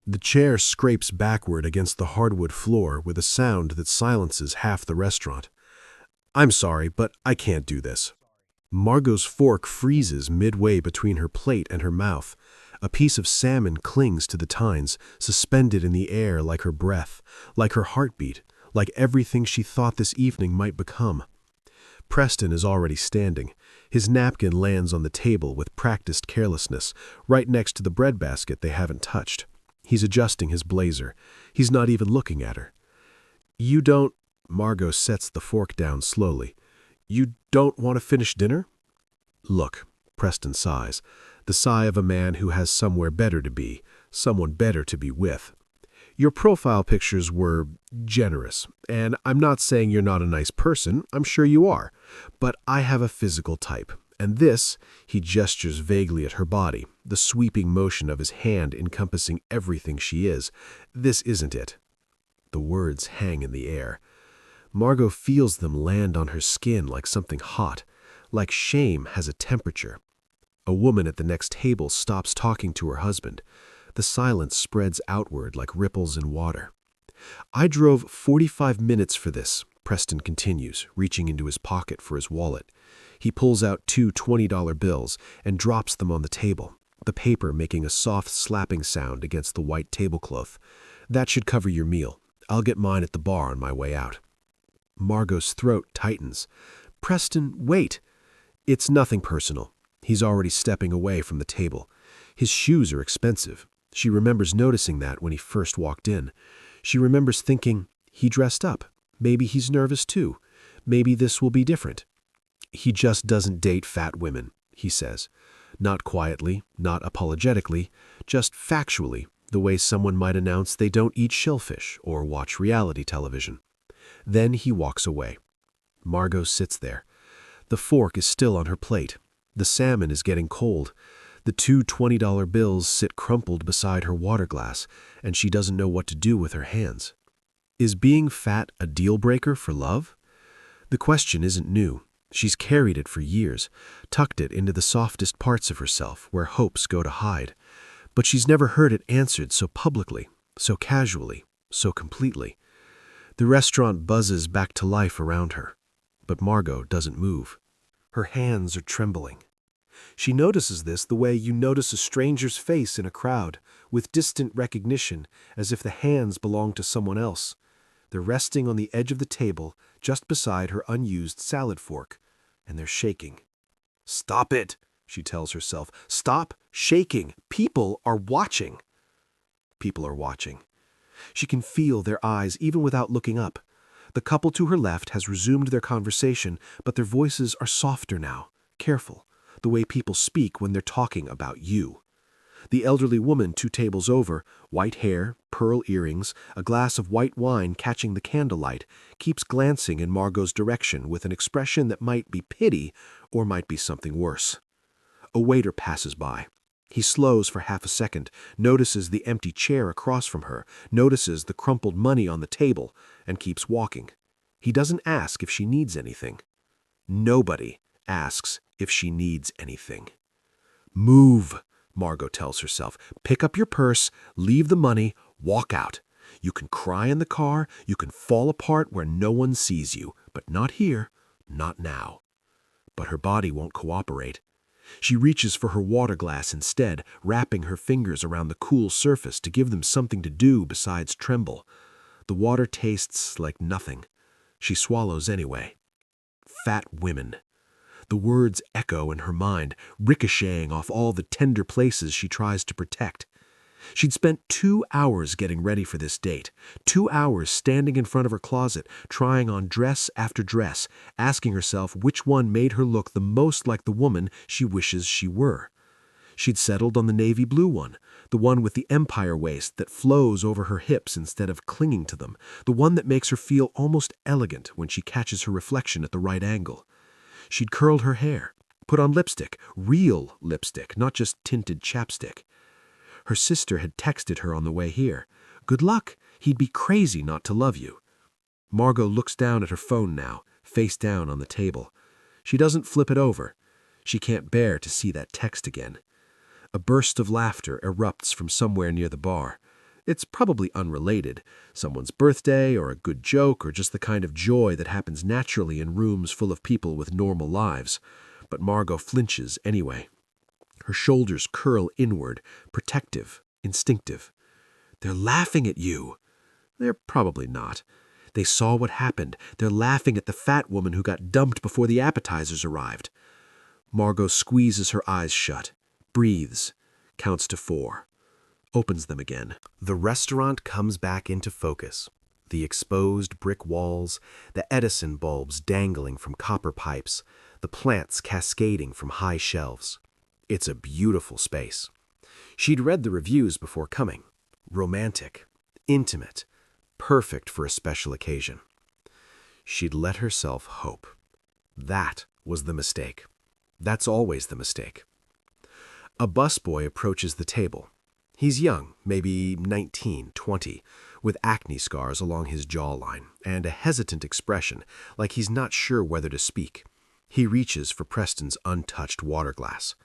The chair scrapes backward against the hardwood floor with a sound that silences half the restaurant. "I'm sorry, but I can't do this." Margot's fork freezes midway between her plate and her mouth. A piece of salmon clings to the tines, suspended in the air like her breath, like her heartbeat, like everything she thought this evening might become. Preston is already standing. His napkin lands on the table with practiced carelessness, right next to the breadbasket they haven't touched. He's adjusting his blazer. He's not even looking at her. "You don't—" Margot sets the fork down slowly. "You don't want to finish dinner?" "Look," Preston sighs, the sigh of a man who has somewhere better to be, someone better to be with. "Your profile pictures were generous, and I'm not saying you're not a nice person, I'm sure you are, but I have a physical type, and this," he gestures vaguely at her body, the sweeping motion of his hand encompassing everything she is, "this isn't it." The words hang in the air. Margot feels them land on her skin like something hot, like shame has a temperature. A woman at the next table stops talking to her husband. The silence spreads outward like ripples in water. "I drove 45 minutes for this," Preston continues, reaching into his pocket for his wallet. He pulls out two $20 bills and drops them on the table, the paper making a soft slapping sound against the white tablecloth. "That should cover your meal. I'll get mine at the bar on my way out." Margot's throat tightens. "Preston, wait." It's nothing personal. He's already stepping away from the table. His shoes are expensive. She remembers noticing that when he first walked in. She remembers thinking, he dressed up. Maybe he's nervous too. Maybe this will be different. "He just doesn't date fat women," he says. Not quietly, not apologetically, just factually, the way someone might announce they don't eat shellfish or watch reality television. Then he walks away. Margot sits there. The fork is still on her plate. The salmon is getting cold. The two $20 bills sit crumpled beside her water glass, and she doesn't know what to do with her hands. Is being fat a deal breaker for love? The question isn't new. She's carried it for years, tucked it into the softest parts of herself where hopes go to hide. But she's never heard it answered so publicly, so casually, so completely. The restaurant buzzes back to life around her, but Margot doesn't move. Her hands are trembling. She notices this the way you notice a stranger's face in a crowd, with distant recognition, as if the hands belong to someone else. They're resting on the edge of the table, just beside her unused salad fork, and they're shaking. "Stop it," she tells herself. "Stop shaking. People are watching." People are watching. She can feel their eyes even without looking up. The couple to her left has resumed their conversation, but their voices are softer now, careful, the way people speak when they're talking about you. The elderly woman 2 tables over, white hair, pearl earrings, a glass of white wine catching the candlelight, keeps glancing in Margot's direction with an expression that might be pity or might be something worse. A waiter passes by. He slows for half a second, notices the empty chair across from her, notices the crumpled money on the table, and keeps walking. He doesn't ask if she needs anything. Nobody asks if she needs anything. "Move," Margot tells herself. "Pick up your purse, leave the money, walk out. You can cry in the car, you can fall apart where no one sees you, but not here, not now." But her body won't cooperate. She reaches for her water glass instead, wrapping her fingers around the cool surface to give them something to do besides tremble. The water tastes like nothing. She swallows anyway. Fat women. The words echo in her mind, ricocheting off all the tender places she tries to protect. She'd spent 2 hours getting ready for this date, 2 hours standing in front of her closet, trying on dress after dress, asking herself which one made her look the most like the woman she wishes she were. She'd settled on the navy blue one, the one with the empire waist that flows over her hips instead of clinging to them, the one that makes her feel almost elegant when she catches her reflection at the right angle. She'd curled her hair, put on lipstick, real lipstick, not just tinted chapstick. Her sister had texted her on the way here. "Good luck. He'd be crazy not to love you." Margot looks down at her phone now, face down on the table. She doesn't flip it over. She can't bear to see that text again. A burst of laughter erupts from somewhere near the bar. It's probably unrelated, someone's birthday or a good joke or just the kind of joy that happens naturally in rooms full of people with normal lives. But Margot flinches anyway. Her shoulders curl inward, protective, instinctive. They're laughing at you. They're probably not. They saw what happened. They're laughing at the fat woman who got dumped before the appetizers arrived. Margot squeezes her eyes shut, breathes, counts to 4, opens them again. The restaurant comes back into focus. The exposed brick walls, the Edison bulbs dangling from copper pipes, the plants cascading from high shelves. It's a beautiful space. She'd read the reviews before coming. Romantic, intimate, perfect for a special occasion. She'd let herself hope. That was the mistake. That's always the mistake. A busboy approaches the table. He's young, maybe 19, 20, with acne scars along his jawline and a hesitant expression, like he's not sure whether to speak. He reaches for Preston's untouched water glass.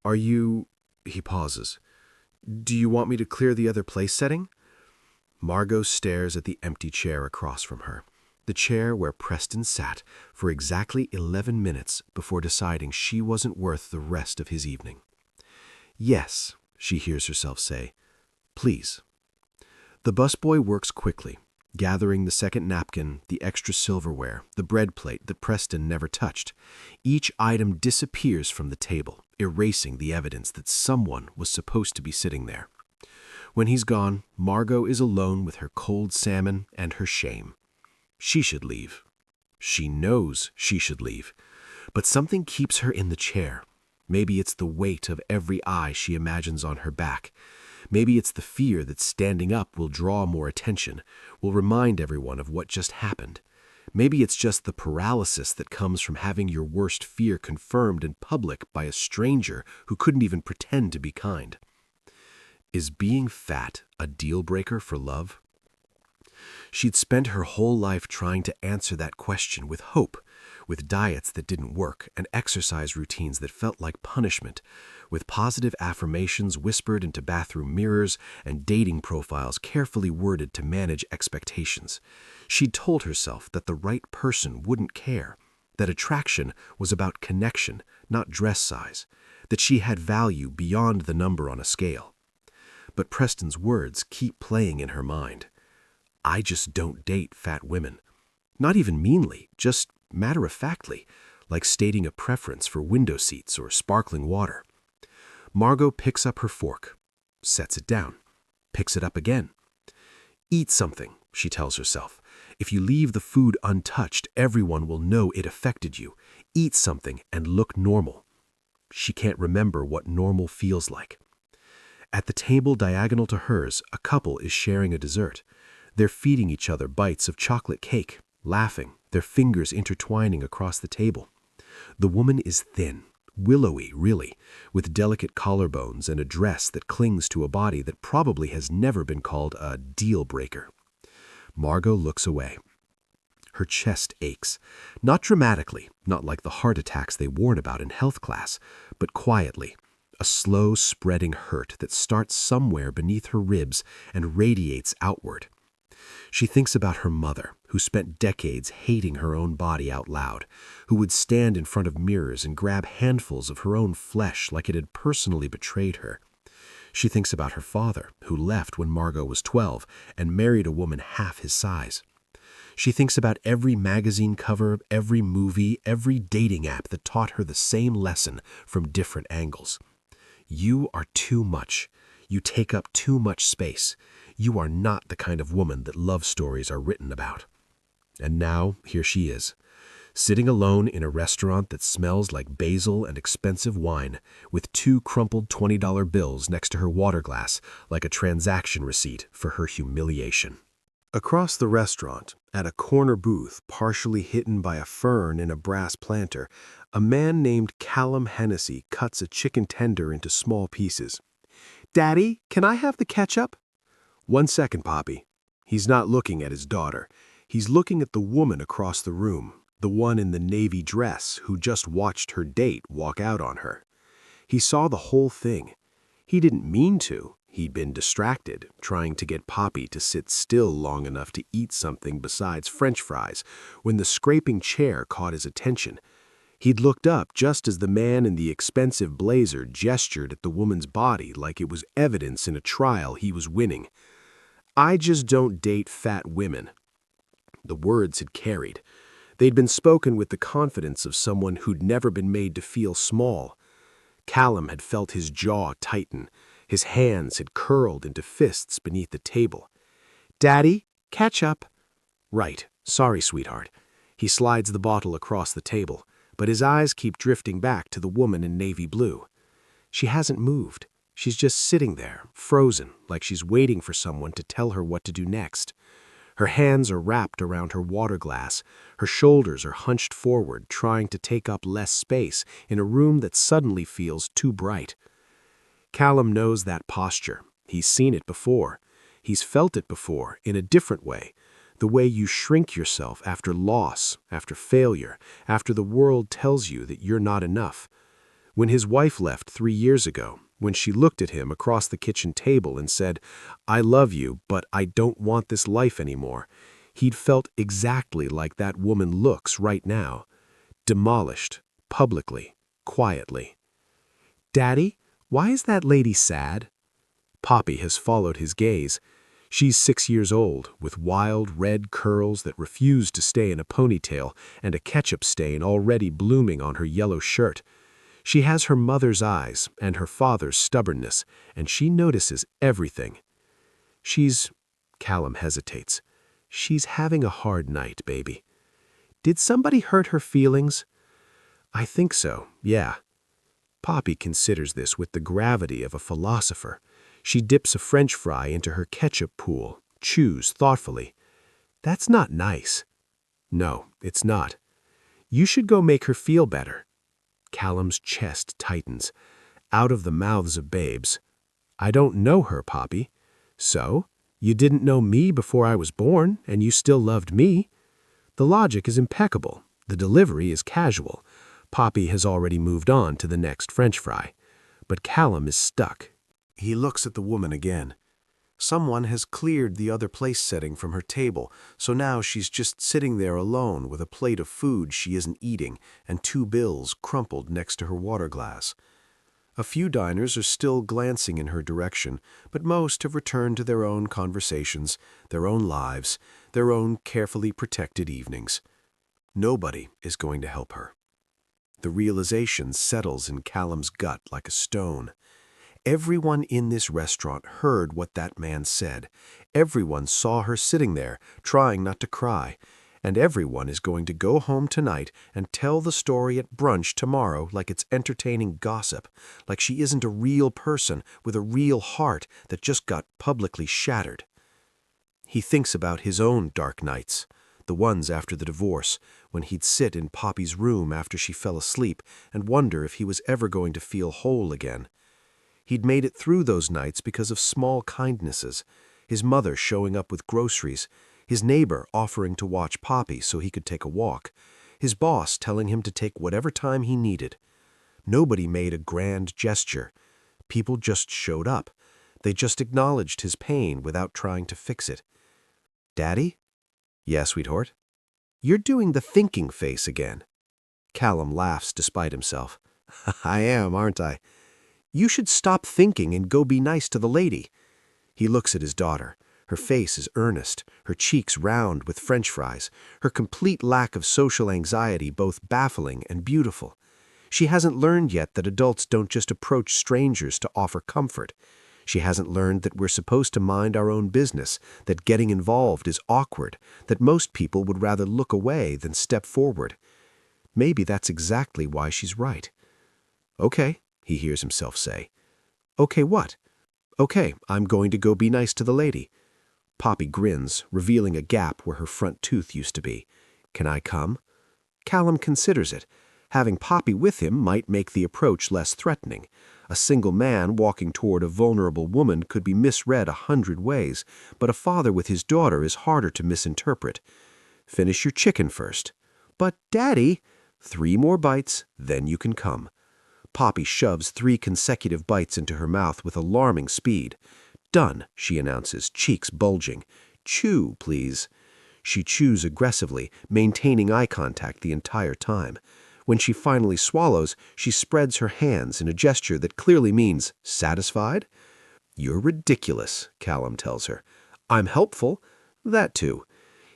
"Are you—" he pauses. "Do you want me to clear the other place setting?" Margot stares at the empty chair across from her, the chair where Preston sat for exactly 11 minutes before deciding she wasn't worth the rest of his evening. "Yes," she hears herself say. "Please." The busboy works quickly, gathering the second napkin, the extra silverware, the bread plate that Preston never touched. Each item disappears from the table, erasing the evidence that someone was supposed to be sitting there. When he's gone, Margot is alone with her cold salmon and her shame. She should leave. She knows she should leave. But something keeps her in the chair. Maybe it's the weight of every eye she imagines on her back. Maybe it's the fear that standing up will draw more attention, will remind everyone of what just happened. Maybe it's just the paralysis that comes from having your worst fear confirmed in public by a stranger who couldn't even pretend to be kind. Is being fat a deal breaker for love? She'd spent her whole life trying to answer that question with hope, with diets that didn't work and exercise routines that felt like punishment, with positive affirmations whispered into bathroom mirrors and dating profiles carefully worded to manage expectations. She'd told herself that the right person wouldn't care, that attraction was about connection, not dress size, that she had value beyond the number on a scale. But Preston's words keep playing in her mind. "I just don't date fat women." Not even meanly, just matter-of-factly, like stating a preference for window seats or sparkling water. Margot picks up her fork, sets it down, picks it up again. "Eat something," she tells herself. "If you leave the food untouched, everyone will know it affected you. Eat something and look normal." She can't remember what normal feels like. At the table diagonal to hers, a couple is sharing a dessert. They're feeding each other bites of chocolate cake, laughing, their fingers intertwining across the table. The woman is thin, willowy really, with delicate collarbones and a dress that clings to a body that probably has never been called a deal breaker. Margot looks away. Her chest aches, not dramatically, not like the heart attacks they warn about in health class, but quietly. A slow spreading hurt that starts somewhere beneath her ribs and radiates outward. She thinks about her mother, who spent decades hating her own body out loud, who would stand in front of mirrors and grab handfuls of her own flesh like it had personally betrayed her. She thinks about her father, who left when Margot was 12 and married a woman half his size. She thinks about every magazine cover, every movie, every dating app that taught her the same lesson from different angles. You are too much. You take up too much space. You are not the kind of woman that love stories are written about. And now, here she is, sitting alone in a restaurant that smells like basil and expensive wine, with 2 crumpled $20 bills next to her water glass, like a transaction receipt for her humiliation. Across the restaurant, at a corner booth partially hidden by a fern in a brass planter, a man named Callum Hennessy cuts a chicken tender into small pieces. "Daddy, can I have the ketchup?" "1 second, Poppy." He's not looking at his daughter. He's looking at the woman across the room, the one in the navy dress who just watched her date walk out on her. He saw the whole thing. He didn't mean to. He'd been distracted, trying to get Poppy to sit still long enough to eat something besides French fries, when the scraping chair caught his attention. He'd looked up just as the man in the expensive blazer gestured at the woman's body like it was evidence in a trial he was winning. "I just don't date fat women." The words had carried. They'd been spoken with the confidence of someone who'd never been made to feel small. Callum had felt his jaw tighten. His hands had curled into fists beneath the table. "Daddy, catch up." "Right. Sorry, sweetheart." He slides the bottle across the table, but his eyes keep drifting back to the woman in navy blue. She hasn't moved. She's just sitting there, frozen, like she's waiting for someone to tell her what to do next. Her hands are wrapped around her water glass. Her shoulders are hunched forward, trying to take up less space in a room that suddenly feels too bright. Callum knows that posture. He's seen it before. He's felt it before, in a different way. The way you shrink yourself after loss, after failure, after the world tells you that you're not enough. When his wife left 3 years ago, when she looked at him across the kitchen table and said, "I love you, but I don't want this life anymore," he'd felt exactly like that woman looks right now. Demolished, publicly, quietly. "Daddy, why is that lady sad?" Poppy has followed his gaze. She's 6 years old, with wild red curls that refuse to stay in a ponytail and a ketchup stain already blooming on her yellow shirt. She has her mother's eyes and her father's stubbornness, and she notices everything. Callum hesitates. "She's having a hard night, baby." "Did somebody hurt her feelings?" "I think so, yeah." Poppy considers this with the gravity of a philosopher. She dips a French fry into her ketchup pool, chews thoughtfully. "That's not nice." "No, it's not." "You should go make her feel better." Callum's chest tightens. Out of the mouths of babes. "I don't know her, Poppy." "So? You didn't know me before I was born, and you still loved me." The logic is impeccable. The delivery is casual. Poppy has already moved on to the next French fry. But Callum is stuck. He looks at the woman again. Someone has cleared the other place setting from her table, so now she's just sitting there alone with a plate of food she isn't eating and 2 bills crumpled next to her water glass. A few diners are still glancing in her direction, but most have returned to their own conversations, their own lives, their own carefully protected evenings. Nobody is going to help her. The realization settles in Callum's gut like a stone. Everyone in this restaurant heard what that man said. Everyone saw her sitting there, trying not to cry. And everyone is going to go home tonight and tell the story at brunch tomorrow like it's entertaining gossip, like she isn't a real person with a real heart that just got publicly shattered. He thinks about his own dark nights, the ones after the divorce, when he'd sit in Poppy's room after she fell asleep and wonder if he was ever going to feel whole again. He'd made it through those nights because of small kindnesses, his mother showing up with groceries, his neighbor offering to watch Poppy so he could take a walk, his boss telling him to take whatever time he needed. Nobody made a grand gesture. People just showed up. They just acknowledged his pain without trying to fix it. "Daddy?" "Yeah, sweetheart?" "You're doing the thinking face again." Callum laughs despite himself. "I am, aren't I?" "You should stop thinking and go be nice to the lady." He looks at his daughter. Her face is earnest, her cheeks round with French fries, her complete lack of social anxiety both baffling and beautiful. She hasn't learned yet that adults don't just approach strangers to offer comfort. She hasn't learned that we're supposed to mind our own business, that getting involved is awkward, that most people would rather look away than step forward. Maybe that's exactly why she's right. "Okay," he hears himself say. "Okay, what?" "Okay, I'm going to go be nice to the lady." Poppy grins, revealing a gap where her front tooth used to be. "Can I come?" Callum considers it. Having Poppy with him might make the approach less threatening. A single man walking toward a vulnerable woman could be misread 100 ways, but a father with his daughter is harder to misinterpret. "Finish your chicken first." "But, Daddy—" "3 more bites, then you can come." Poppy shoves 3 consecutive bites into her mouth with alarming speed. Done, she announces, cheeks bulging. Chew, please. She chews aggressively, maintaining eye contact the entire time. When she finally swallows, she spreads her hands in a gesture that clearly means, satisfied? You're ridiculous, Callum tells her. I'm helpful. That too.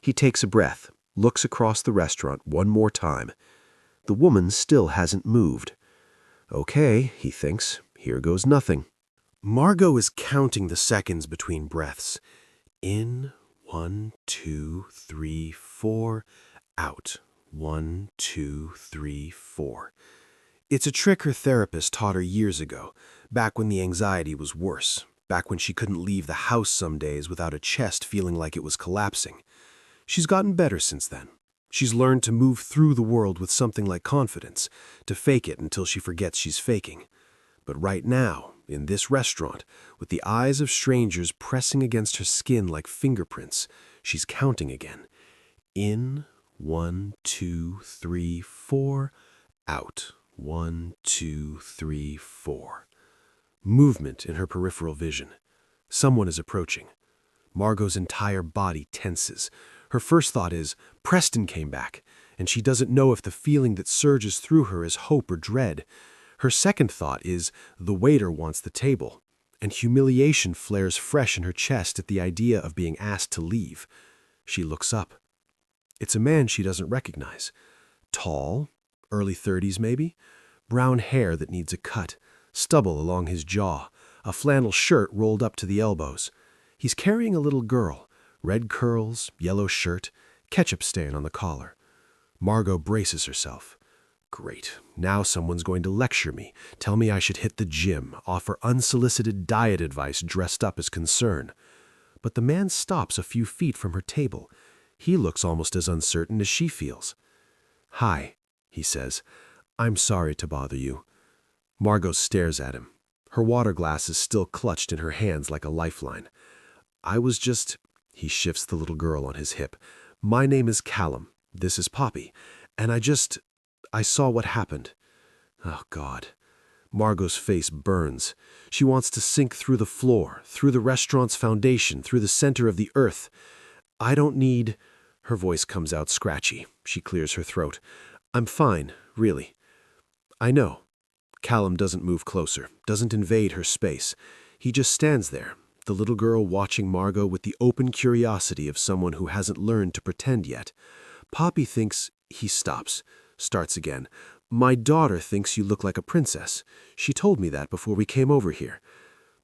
He takes a breath, looks across the restaurant one more time. The woman still hasn't moved. Okay, he thinks, here goes nothing. Margot is counting the seconds between breaths. In, 1, 2, 3, 4. Out, 1, 2, 3, 4. It's a trick her therapist taught her years ago, back when the anxiety was worse, back when she couldn't leave the house some days without her chest feeling like it was collapsing. She's gotten better since then. She's learned to move through the world with something like confidence, to fake it until she forgets she's faking. But right now, in this restaurant, with the eyes of strangers pressing against her skin like fingerprints, she's counting again. In, 1, 2, 3, 4. Out, 1, 2, 3, 4. Movement in her peripheral vision. Someone is approaching. Margot's entire body tenses. Her first thought is, Preston came back, and she doesn't know if the feeling that surges through her is hope or dread. Her second thought is, the waiter wants the table, and humiliation flares fresh in her chest at the idea of being asked to leave. She looks up. It's a man she doesn't recognize. Tall, early 30s maybe, brown hair that needs a cut, stubble along his jaw, a flannel shirt rolled up to the elbows. He's carrying a little girl, red curls, yellow shirt, ketchup stain on the collar. Margot braces herself. Great, now someone's going to lecture me, tell me I should hit the gym, offer unsolicited diet advice dressed up as concern. But the man stops a few feet from her table. He looks almost as uncertain as she feels. Hi, he says. I'm sorry to bother you. Margot stares at him. Her water glass is still clutched in her hands like a lifeline. I was just... He shifts the little girl on his hip. My name is Callum. This is Poppy. And I saw what happened. Oh, God. Margot's face burns. She wants to sink through the floor, through the restaurant's foundation, through the center of the earth. I don't need... Her voice comes out scratchy. She clears her throat. I'm fine, really. I know. Callum doesn't move closer, doesn't invade her space. He just stands there, the little girl watching Margot with the open curiosity of someone who hasn't learned to pretend yet. Poppy thinks... He stops, starts again. My daughter thinks you look like a princess. She told me that before we came over here.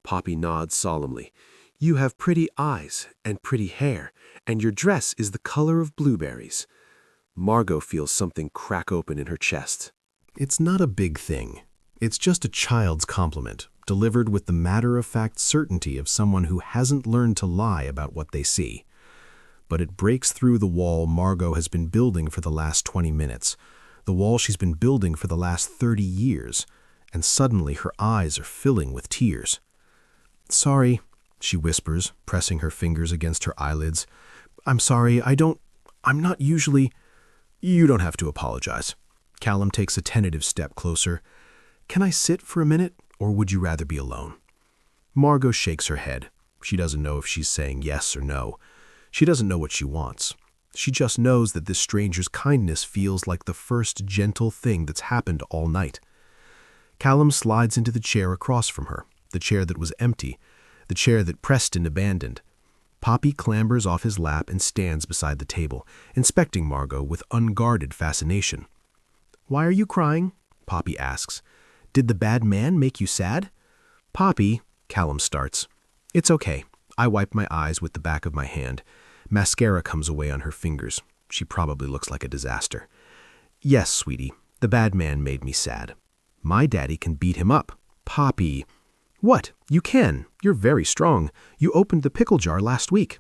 Poppy nods solemnly. You have pretty eyes and pretty hair, and your dress is the color of blueberries. Margot feels something crack open in her chest. It's not a big thing. It's just a child's compliment, delivered with the matter-of-fact certainty of someone who hasn't learned to lie about what they see. But it breaks through the wall Margot has been building for the last 20 minutes, the wall she's been building for the last 30 years, and suddenly her eyes are filling with tears. Sorry, she whispers, pressing her fingers against her eyelids. I'm sorry, I'm not usually... You don't have to apologize. Callum takes a tentative step closer. Can I sit for a minute, or would you rather be alone? Margot shakes her head. She doesn't know if she's saying yes or no. She doesn't know what she wants. She just knows that this stranger's kindness feels like the first gentle thing that's happened all night. Callum slides into the chair across from her, the chair that was empty, the chair that Preston abandoned. Poppy clambers off his lap and stands beside the table, inspecting Margot with unguarded fascination. Why are you crying? Poppy asks. Did the bad man make you sad? Poppy, Callum starts. It's okay. I wipe my eyes with the back of my hand. Mascara comes away on her fingers. She probably looks like a disaster. Yes, sweetie, the bad man made me sad. My daddy can beat him up. Poppy. What? You can. You're very strong. You opened the pickle jar last week.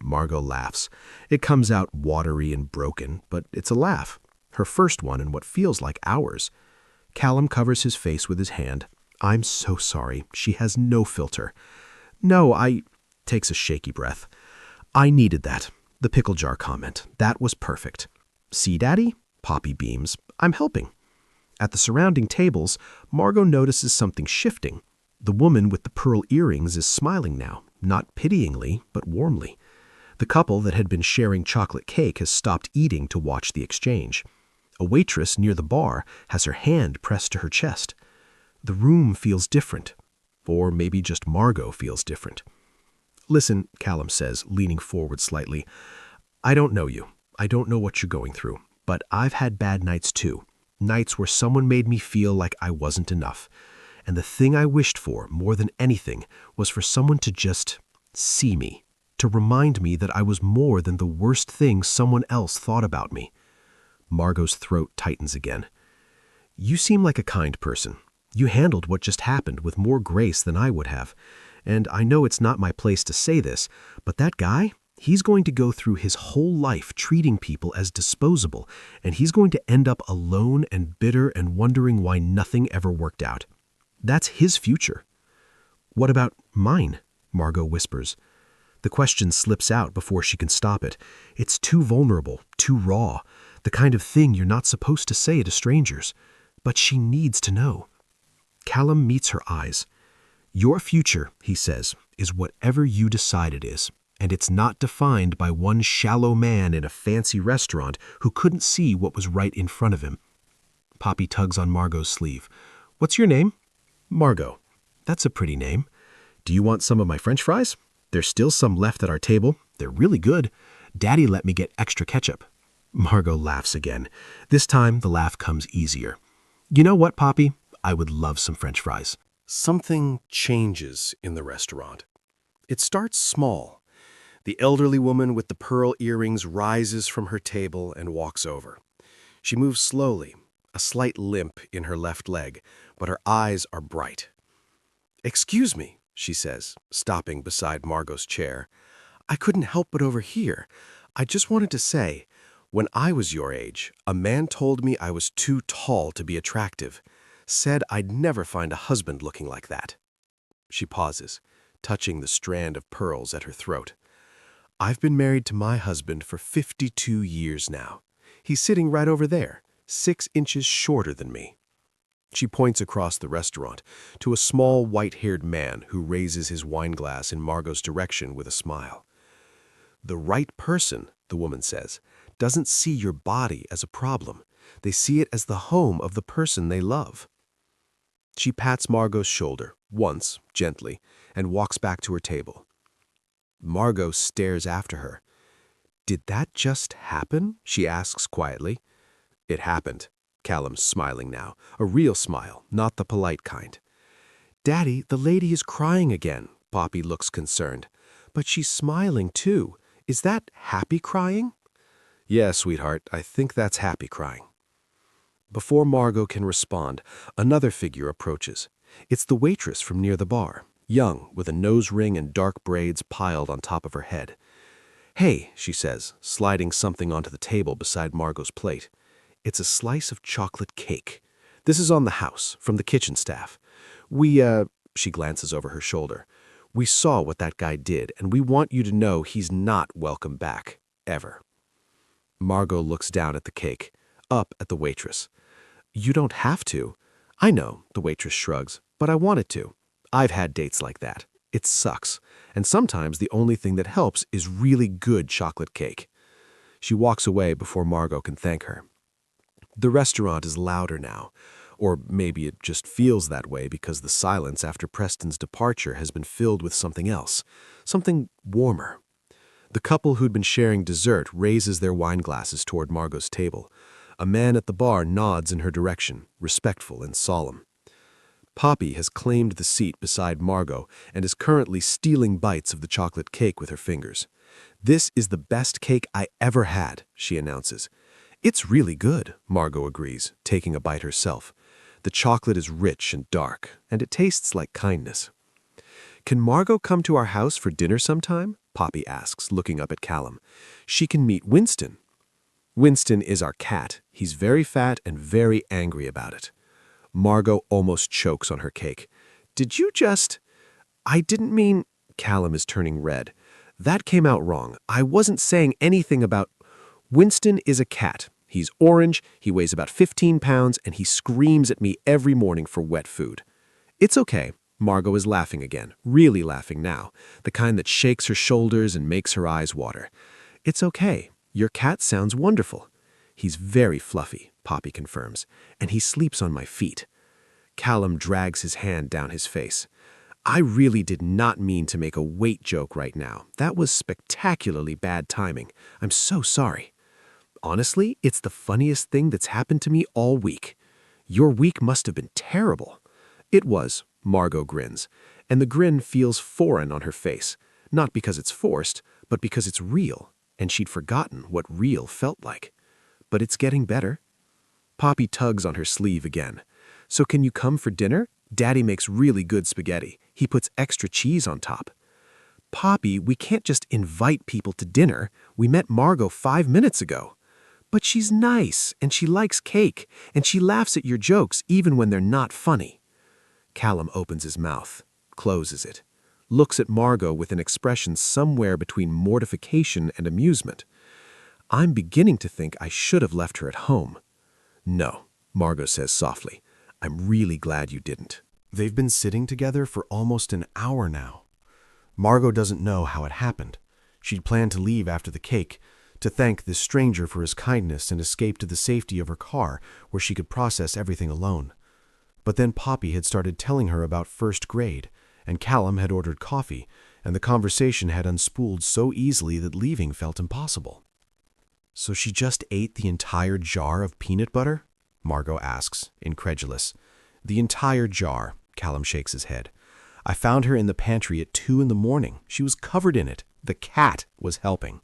Margot laughs. It comes out watery and broken, but it's a laugh. Her first one in what feels like hours. Callum covers his face with his hand. I'm so sorry. She has no filter. No, takes a shaky breath. I needed that. The pickle jar comment. That was perfect. See, Daddy? Poppy beams. I'm helping. At the surrounding tables, Margot notices something shifting. The woman with the pearl earrings is smiling now, not pityingly, but warmly. The couple that had been sharing chocolate cake has stopped eating to watch the exchange. A waitress near the bar has her hand pressed to her chest. The room feels different. Or maybe just Margot feels different. "Listen," Callum says, leaning forward slightly. "I don't know you. I don't know what you're going through. But I've had bad nights too. Nights where someone made me feel like I wasn't enough. And the thing I wished for, more than anything, was for someone to just see me. To remind me that I was more than the worst thing someone else thought about me." Margot's throat tightens again. "You seem like a kind person. You handled what just happened with more grace than I would have. And I know it's not my place to say this, but that guy, he's going to go through his whole life treating people as disposable, and he's going to end up alone and bitter and wondering why nothing ever worked out. That's his future." "What about mine?" Margot whispers. The question slips out before she can stop it. It's too vulnerable, too raw, the kind of thing you're not supposed to say to strangers. But she needs to know. Callum meets her eyes. "Your future," he says, "is whatever you decide it is, and it's not defined by one shallow man in a fancy restaurant who couldn't see what was right in front of him." Poppy tugs on Margot's sleeve. "What's your name?" "Margot." "That's a pretty name. Do you want some of my French fries? There's still some left at our table. They're really good. Daddy let me get extra ketchup." Margot laughs again. This time, the laugh comes easier. "You know what, Poppy? I would love some French fries." Something changes in the restaurant. It starts small. The elderly woman with the pearl earrings rises from her table and walks over. She moves slowly, a slight limp in her left leg, but her eyes are bright. "Excuse me," she says, stopping beside Margot's chair. "I couldn't help but overhear. I just wanted to say, when I was your age, a man told me I was too tall to be attractive. Said I'd never find a husband looking like that." She pauses, touching the strand of pearls at her throat. "I've been married to my husband for 52 years now. He's sitting right over there, 6 inches shorter than me." She points across the restaurant to a small white-haired man who raises his wineglass in Margot's direction with a smile. "The right person," the woman says, "doesn't see your body as a problem. They see it as the home of the person they love." She pats Margot's shoulder, once, gently, and walks back to her table. Margot stares after her. "Did that just happen?" she asks quietly. "It happened." Callum's smiling now, a real smile, not the polite kind. "Daddy, the lady is crying again." Poppy looks concerned. "But she's smiling too. Is that happy crying?" "Yeah, sweetheart, I think that's happy crying." Before Margot can respond, another figure approaches. It's the waitress from near the bar, young, with a nose ring and dark braids piled on top of her head. "Hey," she says, sliding something onto the table beside Margot's plate. It's a slice of chocolate cake. "This is on the house, from the kitchen staff. She glances over her shoulder. "We saw what that guy did, and we want you to know he's not welcome back, ever." Margot looks down at the cake, up at the waitress. "You don't have to." "I know," the waitress shrugs, "but I wanted to. I've had dates like that. It sucks. And sometimes the only thing that helps is really good chocolate cake." She walks away before Margot can thank her. The restaurant is louder now, or maybe it just feels that way because the silence after Preston's departure has been filled with something else, something warmer. The couple who'd been sharing dessert raises their wine glasses toward Margot's table. A man at the bar nods in her direction, respectful and solemn. Poppy has claimed the seat beside Margot and is currently stealing bites of the chocolate cake with her fingers. "This is the best cake I ever had," she announces. "It's really good," Margot agrees, taking a bite herself. The chocolate is rich and dark, and it tastes like kindness. "Can Margot come to our house for dinner sometime?" Poppy asks, looking up at Callum. "She can meet Winston." "Winston is our cat. He's very fat and very angry about it." Margot almost chokes on her cake. "Did you just—" "I didn't mean—" Callum is turning red. "That came out wrong. I wasn't saying anything about— Winston is a cat. He's orange, he weighs about 15 pounds, and he screams at me every morning for wet food. It's okay. Margot is laughing again, really laughing now, the kind that shakes her shoulders and makes her eyes water. It's okay. Your cat sounds wonderful. He's very fluffy, Poppy confirms, and he sleeps on my feet. Callum drags his hand down his face. I really did not mean to make a weight joke right now. That was spectacularly bad timing. I'm so sorry. Honestly, it's the funniest thing that's happened to me all week. Your week must have been terrible. It was, Margot grins, and the grin feels foreign on her face, not because it's forced, but because it's real, and she'd forgotten what real felt like. But it's getting better. Poppy tugs on her sleeve again. So can you come for dinner? Daddy makes really good spaghetti. He puts extra cheese on top. Poppy, we can't just invite people to dinner. We met Margot 5 minutes ago. But she's nice, and she likes cake, and she laughs at your jokes even when they're not funny. Callum opens his mouth, closes it, looks at Margot with an expression somewhere between mortification and amusement. I'm beginning to think I should have left her at home. No, Margot says softly. I'm really glad you didn't. They've been sitting together for almost an hour now. Margot doesn't know how it happened. She'd planned to leave after the cake, to thank this stranger for his kindness and escape to the safety of her car where she could process everything alone. But then Poppy had started telling her about first grade, and Callum had ordered coffee, and the conversation had unspooled so easily that leaving felt impossible. So she just ate the entire jar of peanut butter? Margot asks, incredulous. The entire jar, Callum shakes his head. I found her in the pantry at 2 a.m. She was covered in it. The cat was helping.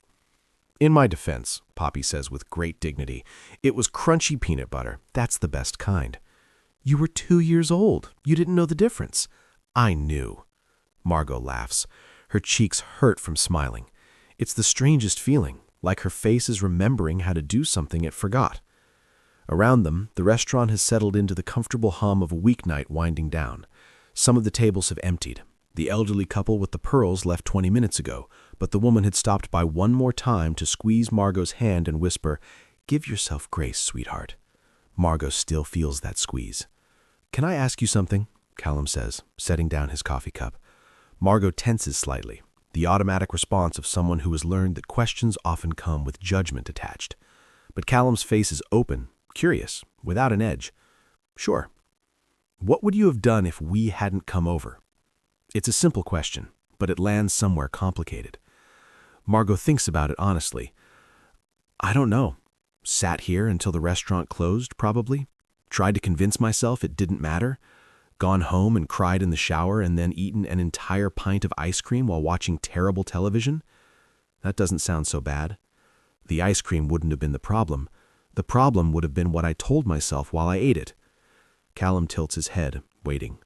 In my defense, Poppy says with great dignity, it was crunchy peanut butter. That's the best kind. You were 2 years old. You didn't know the difference. I knew. Margot laughs. Her cheeks hurt from smiling. It's the strangest feeling, like her face is remembering how to do something it forgot. Around them, the restaurant has settled into the comfortable hum of a weeknight winding down. Some of the tables have emptied. The elderly couple with the pearls left 20 minutes ago, but the woman had stopped by one more time to squeeze Margot's hand and whisper, "Give yourself grace, sweetheart." Margot still feels that squeeze. "Can I ask you something?" Callum says, setting down his coffee cup. Margot tenses slightly, the automatic response of someone who has learned that questions often come with judgment attached. But Callum's face is open, curious, without an edge. "Sure. What would you have done if we hadn't come over?" It's a simple question, but it lands somewhere complicated. Margot thinks about it honestly. I don't know. Sat here until the restaurant closed, probably. Tried to convince myself it didn't matter. Gone home and cried in the shower and then eaten an entire pint of ice cream while watching terrible television. That doesn't sound so bad. The ice cream wouldn't have been the problem. The problem would have been what I told myself while I ate it. Callum tilts his head, waiting.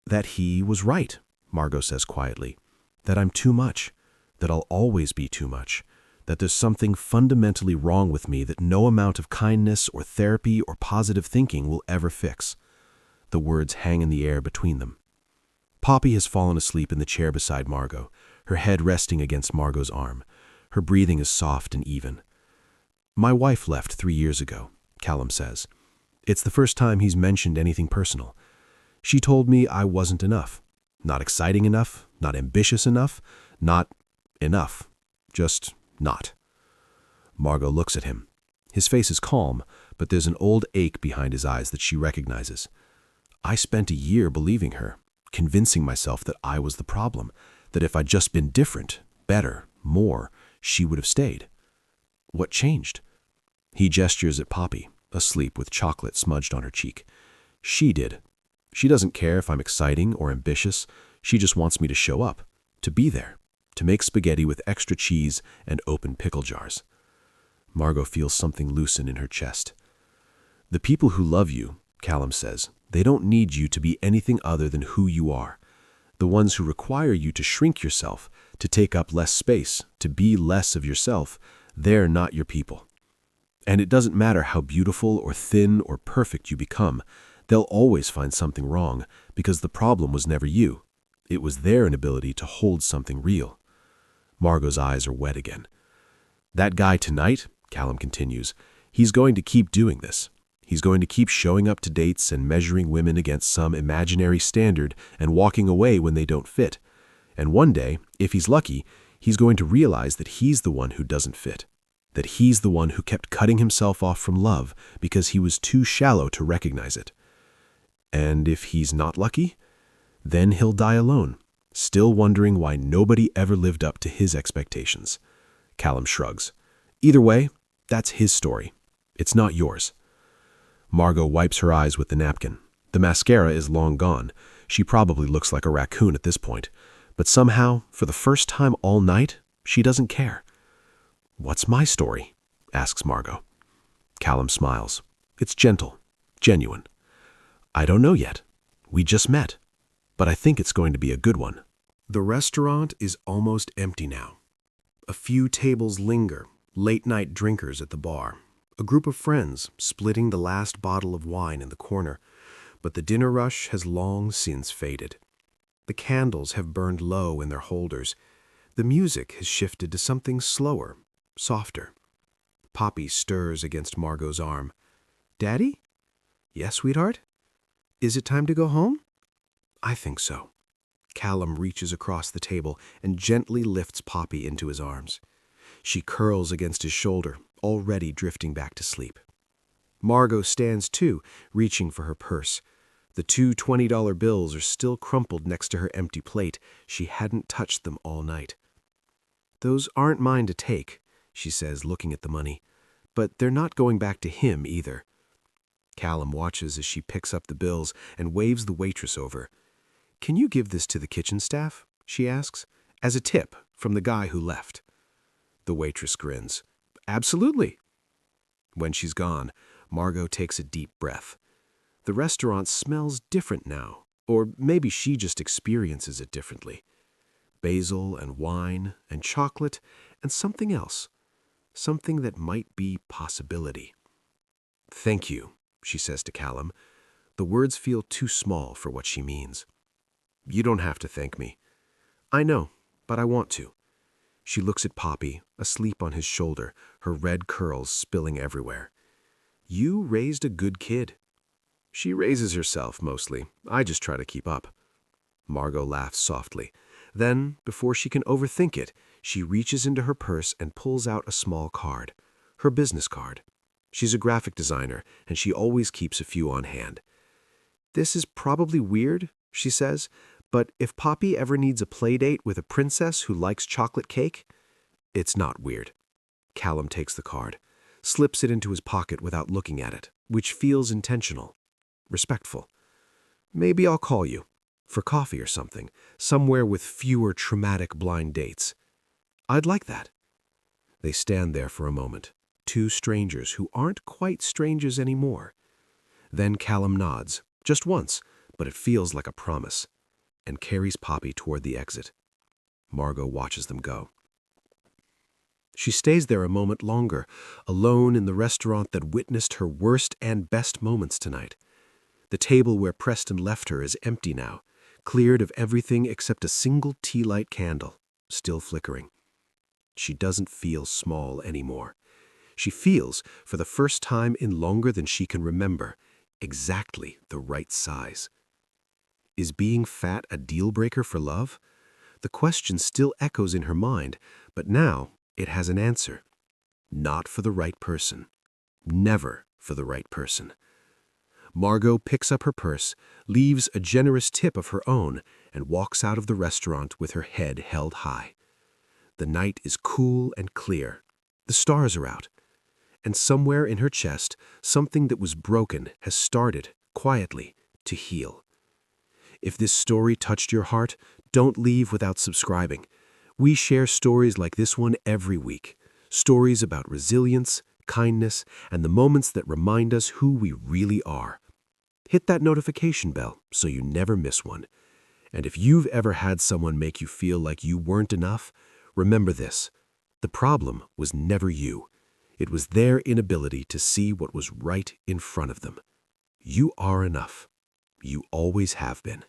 That he was right, Margot says quietly. That I'm too much. That I'll always be too much. That there's something fundamentally wrong with me that no amount of kindness or therapy or positive thinking will ever fix. The words hang in the air between them. Poppy has fallen asleep in the chair beside Margot, her head resting against Margot's arm. Her breathing is soft and even. My wife left 3 years ago, Callum says. It's the first time he's mentioned anything personal. She told me I wasn't enough. Not exciting enough, not ambitious enough, not enough. Just not. Margot looks at him. His face is calm, but there's an old ache behind his eyes that she recognizes. I spent a year believing her, convincing myself that I was the problem, that if I'd just been different, better, more, she would have stayed. What changed? He gestures at Poppy, asleep with chocolate smudged on her cheek. She did. She doesn't care if I'm exciting or ambitious. She just wants me to show up, to be there, to make spaghetti with extra cheese and open pickle jars. Margot feels something loosen in her chest. The people who love you, Callum says, they don't need you to be anything other than who you are. The ones who require you to shrink yourself, to take up less space, to be less of yourself, they're not your people. And it doesn't matter how beautiful or thin or perfect you become, they'll always find something wrong because the problem was never you. It was their inability to hold something real. Margot's eyes are wet again. That guy tonight, Callum continues, he's going to keep doing this. He's going to keep showing up to dates and measuring women against some imaginary standard and walking away when they don't fit. And one day, if he's lucky, he's going to realize that he's the one who doesn't fit. That he's the one who kept cutting himself off from love because he was too shallow to recognize it. And if he's not lucky, then he'll die alone, still wondering why nobody ever lived up to his expectations. Callum shrugs. Either way, that's his story. It's not yours. Margot wipes her eyes with the napkin. The mascara is long gone. She probably looks like a raccoon at this point. But somehow, for the first time all night, she doesn't care. "What's my story?" asks Margot. Callum smiles. It's gentle, genuine. "I don't know yet. We just met. But I think it's going to be a good one." The restaurant is almost empty now. A few tables linger, late-night drinkers at the bar. A group of friends splitting the last bottle of wine in the corner. But the dinner rush has long since faded. The candles have burned low in their holders. The music has shifted to something slower, softer. Poppy stirs against Margot's arm. "Daddy? Yes, sweetheart? Is it time to go home?" "I think so." Callum reaches across the table and gently lifts Poppy into his arms. She curls against his shoulder, already drifting back to sleep. Margot stands too, reaching for her purse. The two $20 bills are still crumpled next to her empty plate. She hadn't touched them all night. "Those aren't mine to take," she says, looking at the money. "But they're not going back to him either." Callum watches as she picks up the bills and waves the waitress over. "Can you give this to the kitchen staff?" she asks, "as a tip from the guy who left." The waitress grins. "Absolutely." When she's gone, Margot takes a deep breath. The restaurant smells different now, or maybe she just experiences it differently. Basil and wine and chocolate and something else. Something that might be possibility. "Thank you," she says to Callum. The words feel too small for what she means. "You don't have to thank me." "I know, but I want to." She looks at Poppy, asleep on his shoulder, her red curls spilling everywhere. "You raised a good kid." "She raises herself, mostly. I just try to keep up." Margot laughs softly. Then, before she can overthink it, she reaches into her purse and pulls out a small card. Her business card. She's a graphic designer, and she always keeps a few on hand. "This is probably weird," she says, "but if Poppy ever needs a playdate with a princess who likes chocolate cake..." "It's not weird." Callum takes the card, slips it into his pocket without looking at it, which feels intentional, respectful. "Maybe I'll call you, for coffee or something, somewhere with fewer traumatic blind dates." "I'd like that." They stand there for a moment, two strangers who aren't quite strangers anymore. Then Callum nods, just once, but it feels like a promise, and carries Poppy toward the exit. Margot watches them go. She stays there a moment longer, alone in the restaurant that witnessed her worst and best moments tonight. The table where Preston left her is empty now, cleared of everything except a single tea light candle, still flickering. She doesn't feel small anymore. She feels, for the first time in longer than she can remember, exactly the right size. Is being fat a deal breaker for love? The question still echoes in her mind, but now it has an answer. Not for the right person. Never for the right person. Margot picks up her purse, leaves a generous tip of her own, and walks out of the restaurant with her head held high. The night is cool and clear. The stars are out. And somewhere in her chest, something that was broken has started, quietly, to heal. If this story touched your heart, don't leave without subscribing. We share stories like this one every week. Stories about resilience, kindness, and the moments that remind us who we really are. Hit that notification bell so you never miss one. And if you've ever had someone make you feel like you weren't enough, remember this. The problem was never you. It was their inability to see what was right in front of them. You are enough. You always have been.